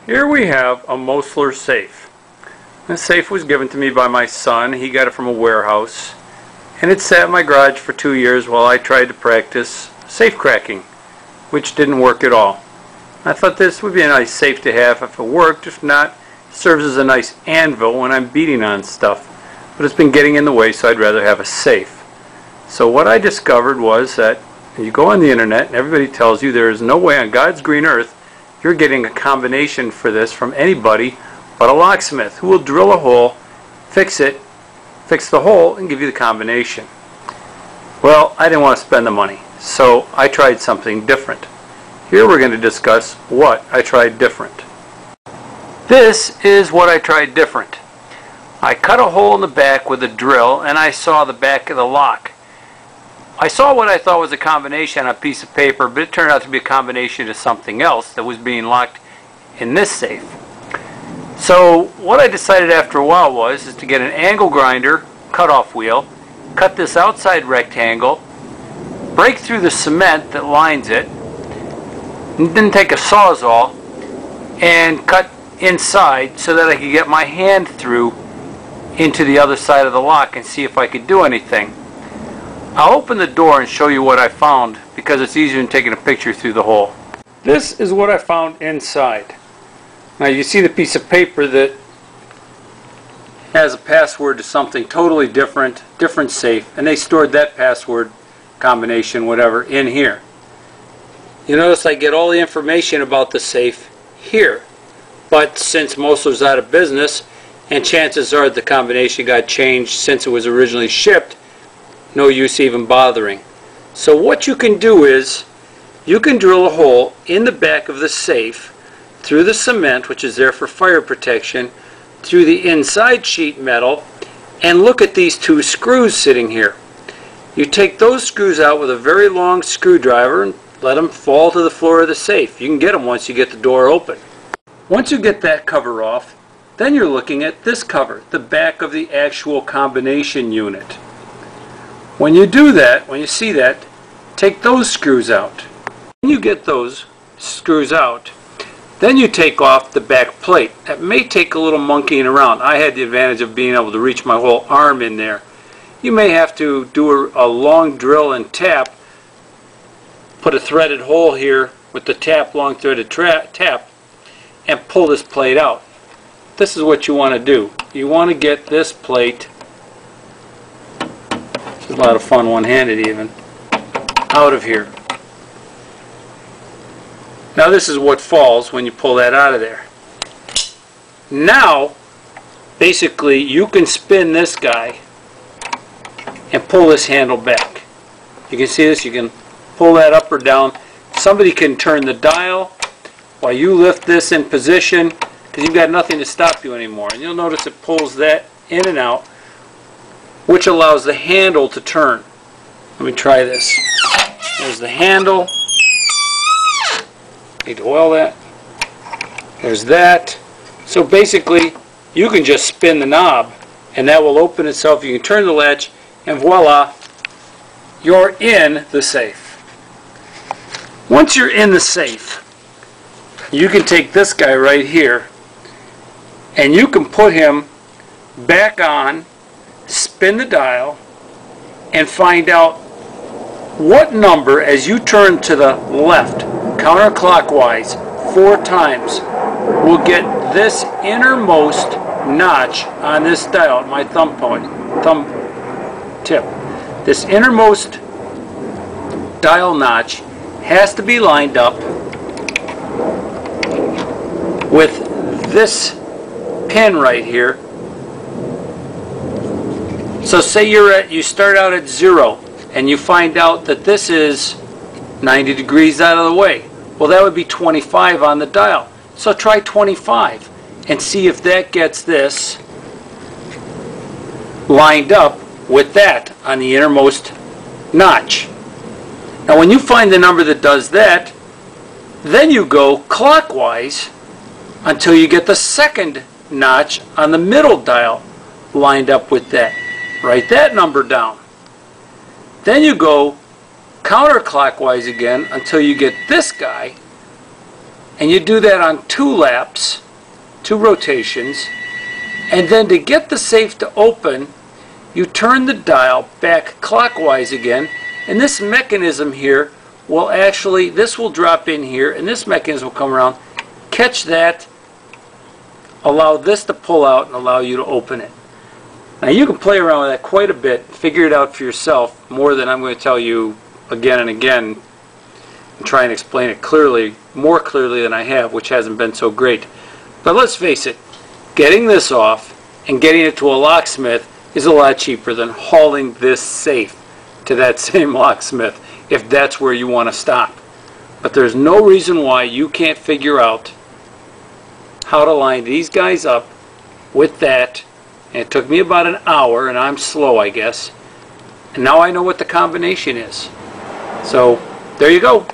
Here we have a Mosler safe. This safe was given to me by my son. He got it from a warehouse. And it sat in my garage for 2 years while I tried to practice safe cracking, which didn't work at all. I thought this would be a nice safe to have if it worked. If not, it serves as a nice anvil when I'm beating on stuff. But it's been getting in the way, so I'd rather have a safe. So what I discovered was that you go on the internet and everybody tells you there is no way on God's green earth you're getting a combination for this from anybody but a locksmith who will drill a hole, fix it, fix the hole, and give you the combination. Well, I didn't want to spend the money, so I tried something different. Here we're going to discuss what I tried different. This is what I tried different. I cut a hole in the back with a drill and I saw the back of the lock. I saw what I thought was a combination on a piece of paper, but it turned out to be a combination to something else that was being locked in this safe. So what I decided after a while is to get an angle grinder cutoff wheel, cut this outside rectangle, break through the cement that lines it, and then take a Sawzall and cut inside so that I could get my hand through into the other side of the lock and see if I could do anything. I'll open the door and show you what I found because it's easier than taking a picture through the hole. This is what I found inside. Now you see the piece of paper that has a password to something totally different safe, and they stored that password combination, whatever, in here. You notice I get all the information about the safe here, but since Mosler's out of business and chances are the combination got changed since it was originally shipped, no use even bothering. So what you can do is you can drill a hole in the back of the safe through the cement, which is there for fire protection, through the inside sheet metal, and look at these two screws sitting here. You take those screws out with a very long screwdriver and let them fall to the floor of the safe. You can get them once you get the door open. Once you get that cover off, then you're looking at this cover, the back of the actual combination unit. When you do that, when you see that, take those screws out. When you get those screws out, then you take off the back plate. That may take a little monkeying around. I had the advantage of being able to reach my whole arm in there. You may have to do a long drill and tap, put a threaded hole here with the tap, long threaded tap, and pull this plate out. This is what you want to do. You want to get this plate, it's a lot of fun one-handed even, out of here. Now this is what falls when you pull that out of there. Now basically you can spin this guy and pull this handle back. You can see this, you can pull that up or down. Somebody can turn the dial while you lift this in position because you've got nothing to stop you anymore. And you'll notice it pulls that in and out, which allows the handle to turn. Let me try this. There's the handle. Need to oil that. There's that. So basically you can just spin the knob and that will open itself. You can turn the latch and voila, you're in the safe. Once you're in the safe, you can take this guy right here and you can put him back on, spin the dial, and find out what number, as you turn to the left counterclockwise 4 times, will get this innermost notch on this dial, my thumb tip. This innermost dial notch has to be lined up with this pin right here. So say you start out at 0 and you find out that this is 90 degrees out of the way. Well, that would be 25 on the dial. So try 25 and see if that gets this lined up with that on the innermost notch. Now when you find the number that does that, then you go clockwise until you get the second notch on the middle dial lined up with that. Write that number down. Then you go counterclockwise again until you get this guy And you do that on 2 laps, 2 rotations. And then to get the safe to open, you turn the dial back clockwise again. And this mechanism here will actually, this will drop in here, and this mechanism will come around, catch that, allow this to pull out, and allow you to open it. Now you can play around with that quite a bit, figure it out for yourself, more than I'm going to tell you again and again, and try and explain it clearly, more clearly than I have, which hasn't been so great. But let's face it, getting this off and getting it to a locksmith is a lot cheaper than hauling this safe to that same locksmith, if that's where you want to stop. But there's no reason why you can't figure out how to line these guys up with that. And it took me about an hour, and I'm slow, I guess. And now I know what the combination is. So there you go.